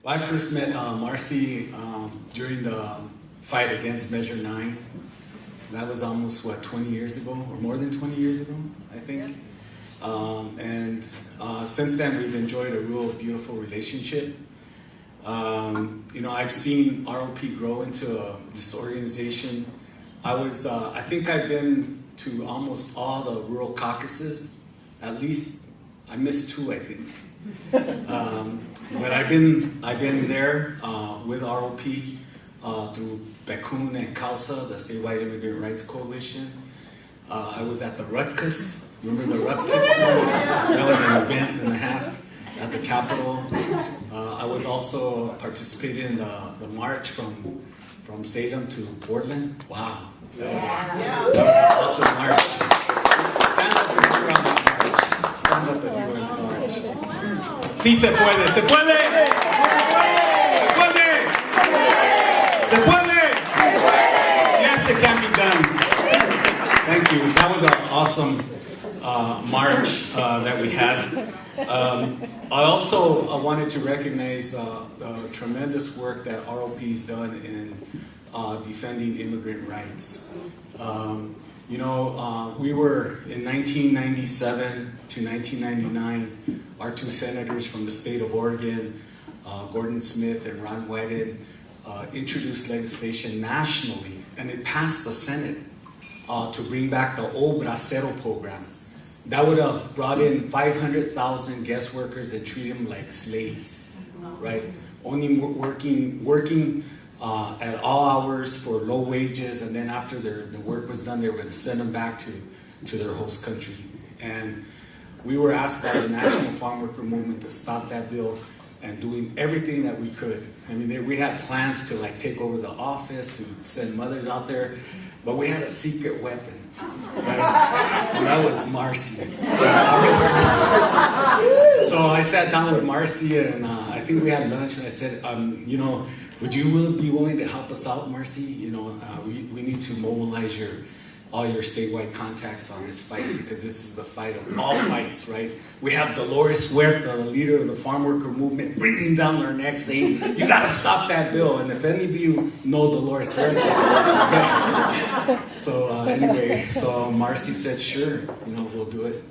Well, I first met Marcy during the fight against Measure 9. That was almost, 20 years ago, or more than 20 years ago, I think. And since then, we've enjoyed a real beautiful relationship. I've seen ROP grow into this organization. I think I've been to almost all the rural caucuses. At least, I missed 2, I think. But I've been there with ROP through Becun and CAUSA, the Statewide Immigrant Rights Coalition. I was at the Rutgers. Remember the Rutgers? That was an event and a half at the Capitol. I was also participating in the march from Salem to Portland. Wow. That was an awesome march. Stand up if you were on that march. Stand up if you were on the march. Sí se puede, se puede. Se puede. Se puede. Yes, it can be done. Thank you. That was an awesome march that we had. I also wanted to recognize the tremendous work that ROP's done in defending immigrant rights. We were in 1997 to 1999, our 2 senators from the state of Oregon, Gordon Smith and Ron Wyden, introduced legislation nationally, and it passed the Senate to bring back the old Bracero program. That would have brought in 500,000 guest workers and treated them like slaves, right? Only working at all hours for low wages, and then after the work was done, they were going to send them back to their host country. And we were asked by the National Farm Worker Movement to stop that bill, and doing everything that we could. I mean, we had plans to take over the office, to send mothers out there, but we had a secret weapon. Right? And that was Marcy. So I sat down with Marcy, and I think we had lunch, and I said, would you be willing to help us out, Marcy? We need to mobilize all your statewide contacts on this fight, because this is the fight of all fights, right? We have Dolores Huerta, the leader of the farm worker movement, breathing down our necks saying, you gotta stop that bill. And if any of you know Dolores Huerta, so Marcy said, sure, we'll do it.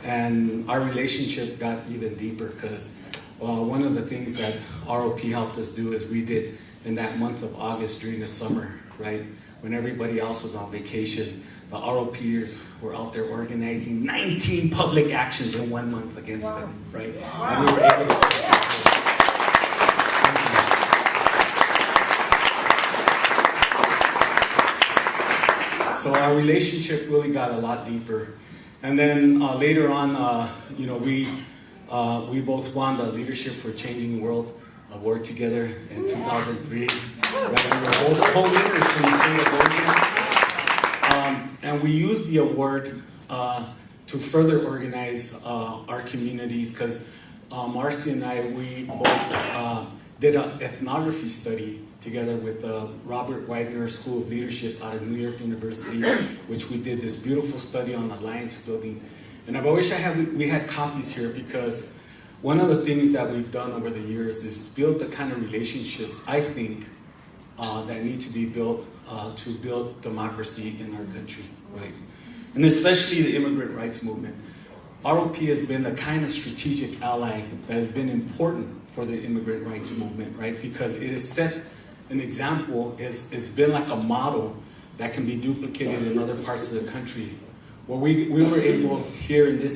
And our relationship got even deeper, because one of the things that ROP helped us do is we did in that month of August during the summer, right? When everybody else was on vacation, the ROPers were out there organizing 19 public actions in 1 month against them, right? Wow. And we were able to So our relationship really got a lot deeper. And then later on, we both won the Leadership for Changing the World award together in 2003. Right? We were both co-winners from the state of Oregon. And we used the award to further organize our communities, because Marcy and we both did an ethnography study together with Robert Wagner School of Leadership out of New York University, which we did this beautiful study on alliance building. And I wish we had copies here, because one of the things that we've done over the years is build the kind of relationships, I think, that need to be built to build democracy in our country, right? And especially the immigrant rights movement. ROP has been the kind of strategic ally that has been important for the immigrant rights movement, right? Because it has set an example, it's been like a model that can be duplicated in other parts of the country. Well, we were able here in the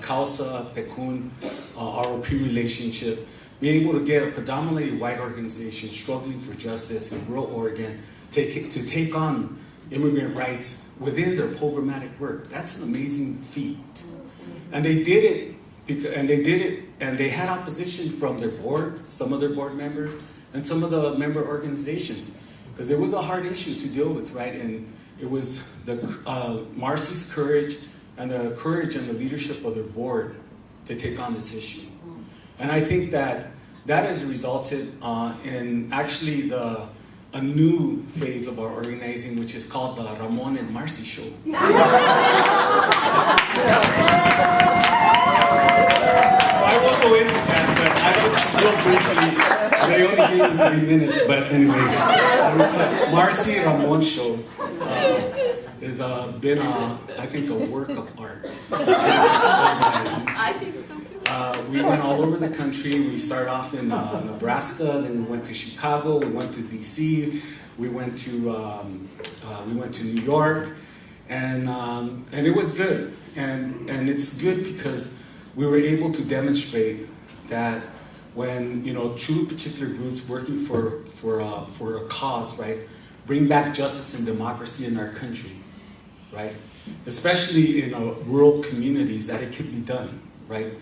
CAUSA, Becun, ROP relationship, be able to get a predominantly white organization struggling for justice in rural Oregon to take on immigrant rights within their programmatic work. That's an amazing feat. And they did it, and they had opposition from their board, some of their board members, and some of the member organizations, because it was a hard issue to deal with, right? And it was Marcy's courage and the courage and the leadership of their board to take on this issue. And I think that has resulted in actually a new phase of our organizing, which is called the Ramon and Marcy Show. So I won't go into that, but I was real They only gave me 3 minutes, but anyway. Marcy Ramoncho has been, I think, a work of art. I think so too. We went all over the country. We started off in Nebraska, then we went to Chicago, we went to DC, we went to New York, and it was good. And it's good because we were able to demonstrate that when two particular groups working for a cause, right, bring back justice and democracy in our country, right, especially in rural communities, that it can be done, right.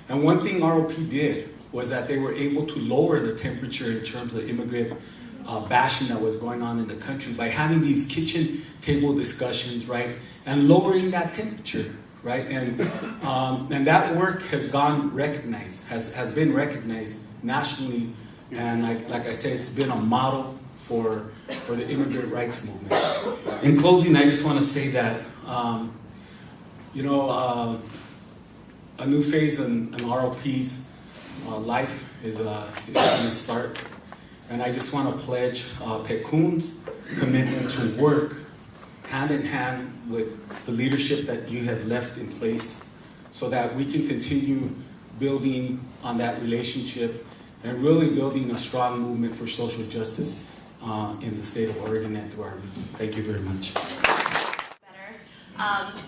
And one thing ROP did was that they were able to lower the temperature in terms of immigrant bashing that was going on in the country by having these kitchen table discussions, right, and lowering that temperature, right, and that work has been recognized nationally, and like I said, it's been a model for the immigrant rights movement. In closing, I just want to say that a new phase in ROP's life is going to start. And I just want to pledge Pecun's commitment to work hand in hand with the leadership that you have left in place so that we can continue building on that relationship and really building a strong movement for social justice in the state of Oregon and through our region. Thank you very much.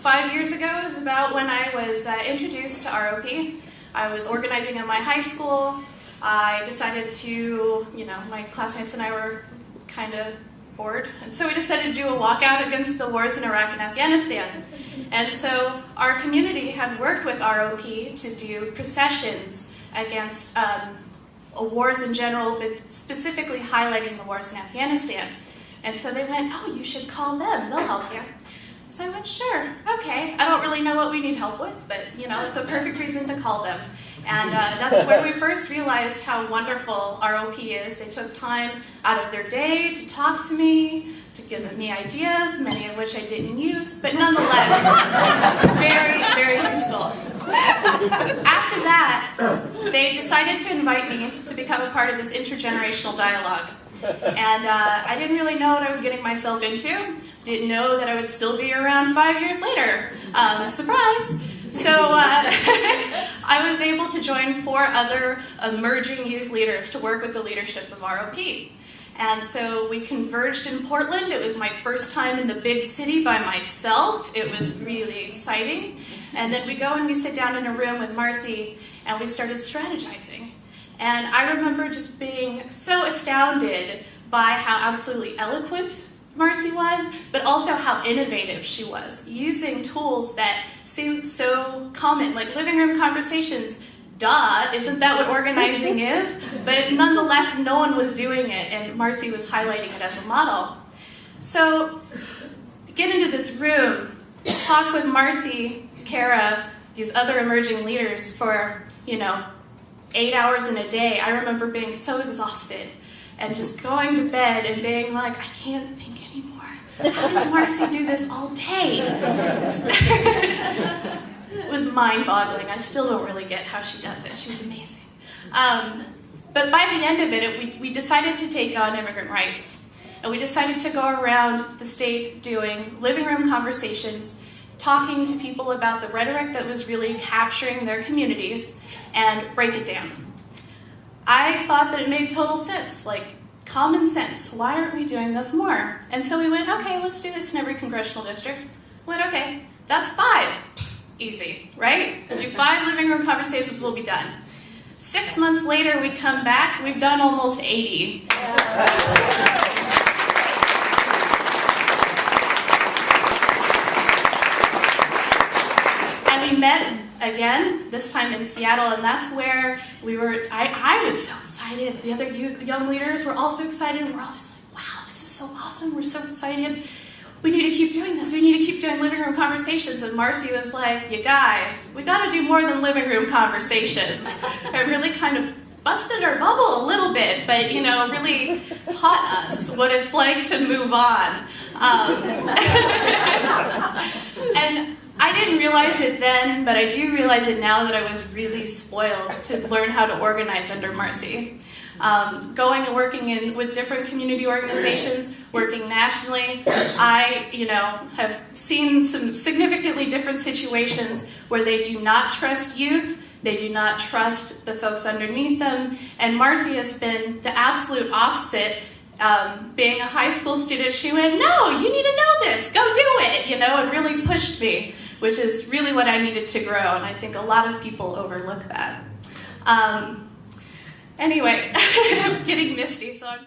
5 years ago is about when I was introduced to ROP. I was organizing in my high school. I decided to, my classmates and I were kind of bored, and so we decided to do a walkout against the wars in Iraq and Afghanistan. And so our community had worked with ROP to do processions against wars in general, but specifically highlighting the wars in Afghanistan. And so they went, oh, you should call them, they'll help you. So I went, sure, okay. I don't really know what we need help with, but it's a perfect reason to call them. And that's where we first realized how wonderful ROP is. They took time out of their day to talk to me, to give me ideas, many of which I didn't use, but nonetheless, very, very useful. After that, they decided to invite me to become a part of this intergenerational dialogue. And I didn't really know what I was getting myself into. Didn't know that I would still be around 5 years later. Surprise! So I was able to join 4 other emerging youth leaders to work with the leadership of ROP. And so we converged in Portland. It was my first time in the big city by myself. It was really exciting. And then we go and we sit down in a room with Marcy and we started strategizing. And I remember just being so astounded by how absolutely eloquent Marcy was, but also how innovative she was, using tools that seemed so common, like living room conversations. Duh, isn't that what organizing is? But nonetheless, no one was doing it, and Marcy was highlighting it as a model. So, get into this room, talk with Marcy, Kara, these other emerging leaders for, 8 hours in a day. I remember being so exhausted and just going to bed and being like, I can't think anymore. How does Marcy do this all day? It was mind-boggling. I still don't really get how she does it. She's amazing. But by the end of it, we decided to take on immigrant rights. And we decided to go around the state doing living room conversations, talking to people about the rhetoric that was really capturing their communities, and break it down. I thought that it made total sense, like common sense. Why aren't we doing this more? And so we went, okay, let's do this in every congressional district. We went, okay, that's 5. Easy, right? We'll do 5 living room conversations, we'll be done. 6 months later, we come back, we've done almost 80. And we met again, this time in Seattle, and that's where we were. I was so excited. The other young leaders were also excited. We're all just like, wow, this is so awesome. We're so excited. We need to keep doing this. We need to keep doing living room conversations. And Marcy was like, you guys, we got to do more than living room conversations. It really kind of busted our bubble a little bit, but, really taught us what it's like to move on. And I didn't realize it then, but I do realize it now that I was really spoiled to learn how to organize under Marcy. Going and working with different community organizations, working nationally, I, have seen some significantly different situations where they do not trust youth, they do not trust the folks underneath them, and Marcy has been the absolute opposite. Being a high school student, she went, no, you need to know this, go do it, and really pushed me, which is really what I needed to grow, and I think a lot of people overlook that. Anyway, I'm getting misty, so I'm